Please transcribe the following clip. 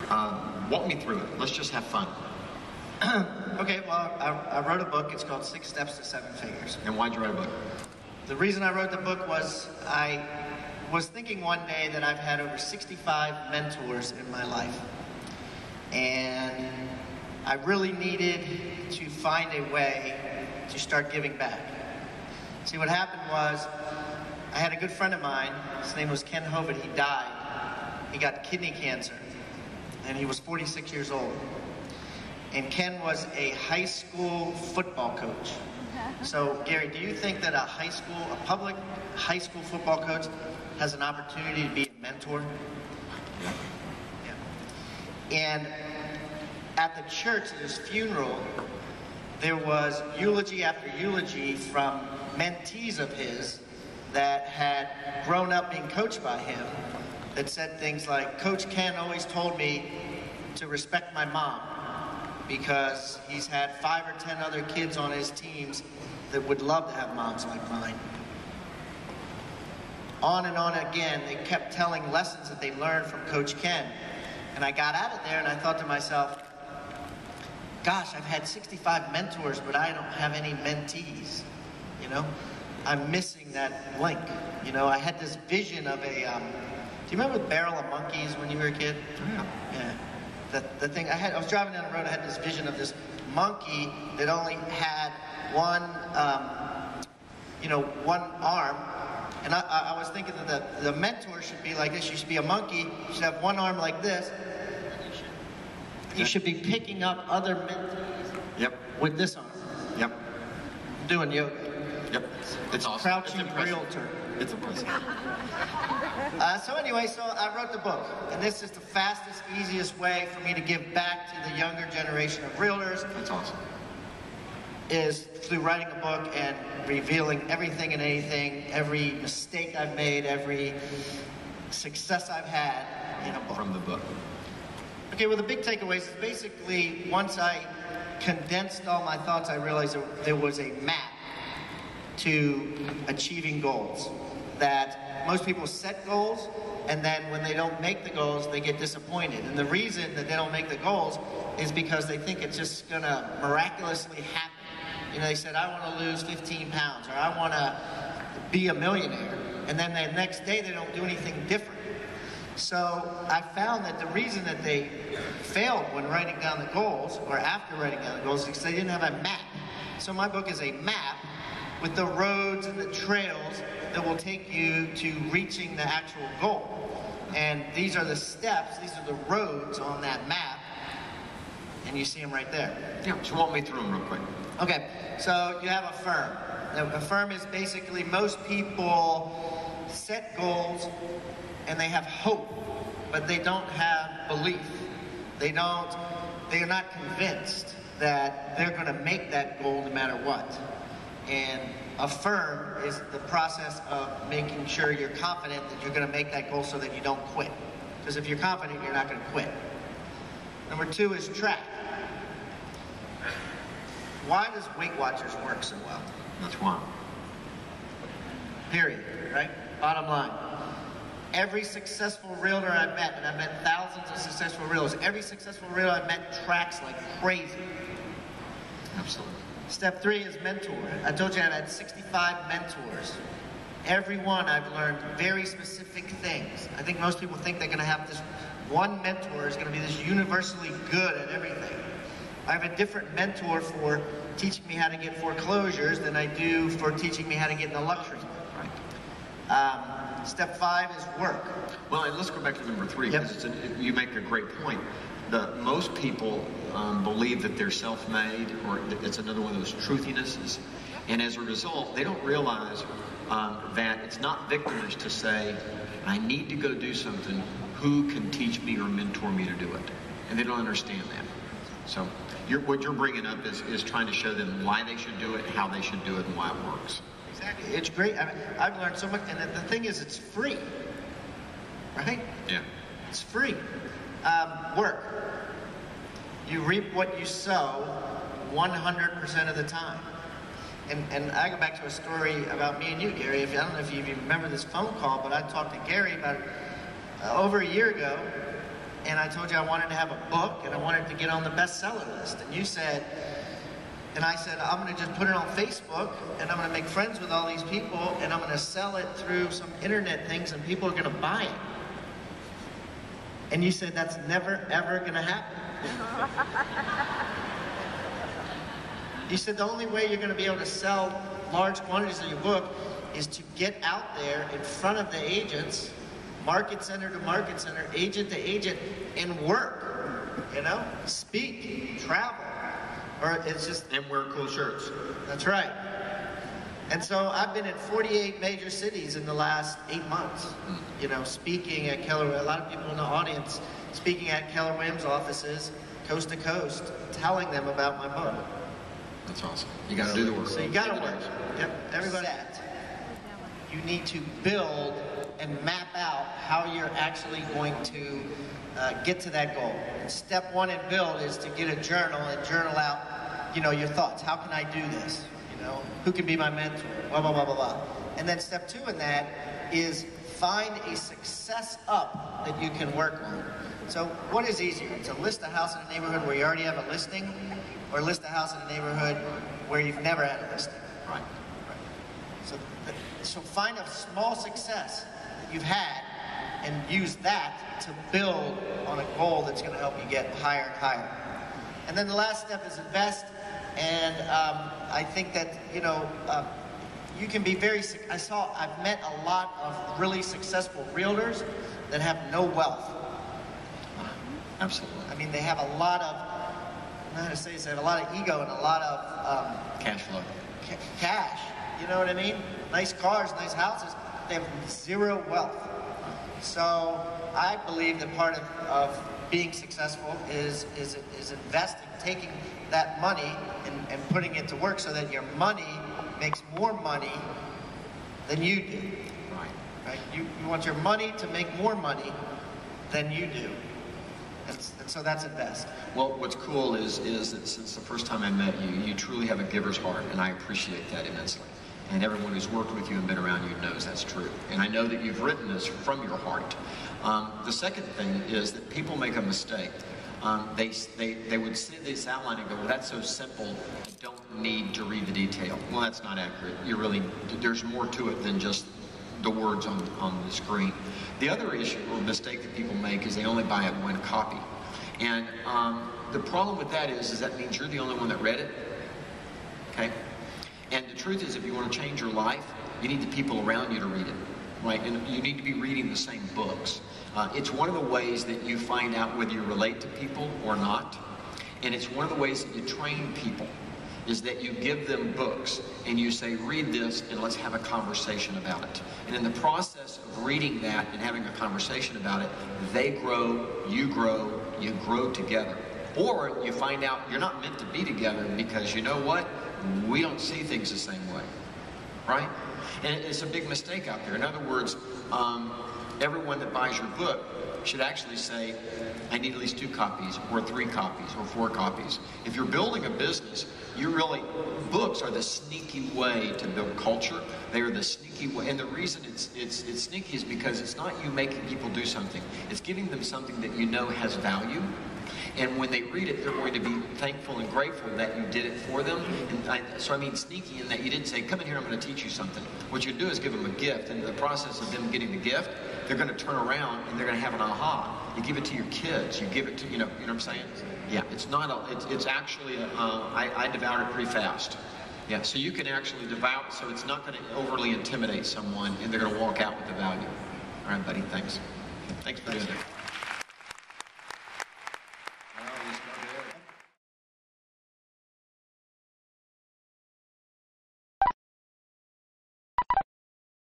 Walk me through it. Let's just have fun. Okay, well, I wrote a book. It's called 6 Steps to 7 Figures. And why'd you write a book? The reason I wrote the book was I was thinking one day that I've had over 65 mentors in my life. And I really needed to find a way to start giving back. See, what happened was, I had a good friend of mine, his name was Ken Hovitt. He died. He got kidney cancer, and he was 46 years old. And Ken was a high school football coach. So, Gary, do you think that a public high school football coach has an opportunity to be a mentor? Yeah. And at the church, at his funeral, there was eulogy after eulogy from mentees of his that had grown up being coached by him that said things like, Coach Ken always told me to respect my mom because he's had 5 or 10 other kids on his teams that would love to have moms like mine. On and on again, they kept telling lessons that they learned from Coach Ken. And I got out of there and I thought to myself, gosh, I've had 65 mentors, but I don't have any mentees, you know? I'm missing that link. You know, I had this vision of a, do you remember the Barrel of Monkeys when you were a kid? Yeah. Yeah. The thing, I was driving down the road, I had this vision of this monkey that only had one, one arm. And I was thinking that the mentor should be like this. You should be a monkey, you should have one arm like this. You should be picking up other mentees with this arm. Yep. Doing yoga. Yep. It's awesome. Crouching realtor. It's impressive. So anyway, I wrote the book. And this is the fastest, easiest way for me to give back to the younger generation of realtors. That's awesome. Is through writing a book and revealing everything and anything, every mistake I've made, every success I've had in a book. From the book. Okay, well, the big takeaways is basically once I condensed all my thoughts, I realized there was a map to achieving goals. That most people set goals, and then when they don't make the goals, they get disappointed. And the reason that they don't make the goals is because they think it's just gonna miraculously happen. You know, they said, I want to lose 15 pounds, or I want to be a millionaire. And then the next day, they don't do anything different. So I found that the reason that they failed when writing down the goals, or after writing down the goals, is because they didn't have a map. So my book is a map with the roads and the trails that will take you to reaching the actual goal. And these are the steps, these are the roads on that map, and you see them right there. Yeah, so walk me through them real quick. Okay, so you have a firm. Now, a firm is basically, most people set goals and they have hope, but they don't have belief. They are not convinced that they're gonna make that goal no matter what. And a firm is the process of making sure you're confident that you're gonna make that goal so that you don't quit. Because if you're confident, you're not gonna quit. Number 2 is track. Why does Weight Watchers work so well? That's why. Period, right? Bottom line. Every successful realtor I've met, and I've met thousands of successful realtors, every successful realtor I've met tracks like crazy. Absolutely. Step 3 is mentor. I told you I've had 65 mentors. Every one I've learned very specific things. I think most people think they're gonna have this one mentor is gonna be this universally good at everything. I have a different mentor for teaching me how to get foreclosures than I do for teaching me how to get in the luxury market. Right. Step 5 is work. Well, and let's go back to number 3, because you make a great point. Most people believe that they're self-made, or it's another one of those truthinesses, and as a result, they don't realize that it's not victimless to say, I need to go do something, who can teach me or mentor me to do it? And they don't understand that. So what you're bringing up is trying to show them why they should do it, how they should do it, and why it works. Exactly. It's great. I mean, I've learned so much, and the thing is, it's free, right? Yeah. It's free. Work. You reap what you sow 100% of the time. And I go back to a story about me and you, Gary. I don't know if you remember this phone call, but I talked to Gary about over a year ago, and I told you I wanted to have a book, and I wanted to get on the bestseller list. And you said, and I said, I'm going to just put it on Facebook, and I'm going to make friends with all these people, and I'm going to sell it through some internet things, and people are going to buy it. And you said, that's never, ever going to happen. You said the only way you're going to be able to sell large quantities of your book is to get out there in front of the agents, market center to market center, agent to agent, and work, you know? Speak, travel, or it's just... And wear cool shirts. That's right. And so I've been in 48 major cities in the last 8 months, you know, speaking at Keller. A lot of people in the audience speaking at Keller Williams offices, coast to coast, telling them about my book. That's awesome. You got to do the work. So you got to work. Yep. Everybody. You need to build and map out how you're actually going to get to that goal. And step one in build is to get a journal and journal out, you know, your thoughts. How can I do this? You know, who can be my mentor? Blah, blah, blah, blah, blah. And then step two in that is find a success up that you can work on. So what is easier? To list a house in a neighborhood where you already have a listing, or list a house in a neighborhood where you've never had a listing? Right. So find a small success that you've had and use that to build on a goal that's going to help you get higher and higher. And then the last step is invest. And I think that, you know, you can be very, I've met a lot of really successful realtors that have no wealth. Absolutely. I mean, they have a lot of, I don't know how to say this, they have a lot of ego and a lot of cash flow. Cash, you know what I mean? Nice cars, nice houses. They have zero wealth. So I believe that part of being successful is investing, taking that money and putting it to work so that your money makes more money than you do. Right? You want your money to make more money than you do. And so that's invest. Well, what's cool is that since the first time I met you, you truly have a giver's heart, and I appreciate that immensely. And everyone who's worked with you and been around you knows that's true. And I know that you've written this from your heart. The second thing is that people make a mistake. They would see this outline and go, well, that's so simple, I don't need to read the detail. Well, that's not accurate. There's more to it than just the words on the screen. The other issue or mistake that people make is they only buy one copy. And the problem with that is that means you're the only one that read it. Okay? And the truth is, if you want to change your life, you need the people around you to read it, right? And you need to be reading the same books. It's one of the ways that you find out whether you relate to people or not. And it's one of the ways that you train people, is that you give them books and you say, read this and let's have a conversation about it. And in the process of reading that and having a conversation about it, they grow, you grow together. Or you find out you're not meant to be together because you know what? We don't see things the same way, right? And it's a big mistake out there. In other words, everyone that buys your book should actually say, I need at least 2 copies, or 3 copies, or 4 copies. If you're building a business, books are the sneaky way to build culture. They are the sneaky way, and the reason it's sneaky is because it's not you making people do something. It's giving them something that you know has value. And when they read it, they're going to be thankful and grateful that you did it for them. And so I mean sneaky in that you didn't say, come in here, I'm going to teach you something. What you do is give them a gift. And in the process of them getting the gift, they're going to turn around and they're going to have an aha. You give it to your kids. You give it to, you know what I'm saying? Yeah, it's not it's actually, I devoured it pretty fast. Yeah, so you can actually devour it so it's not going to overly intimidate someone and they're going to walk out with the value. All right, buddy, thanks. Thanks for doing that.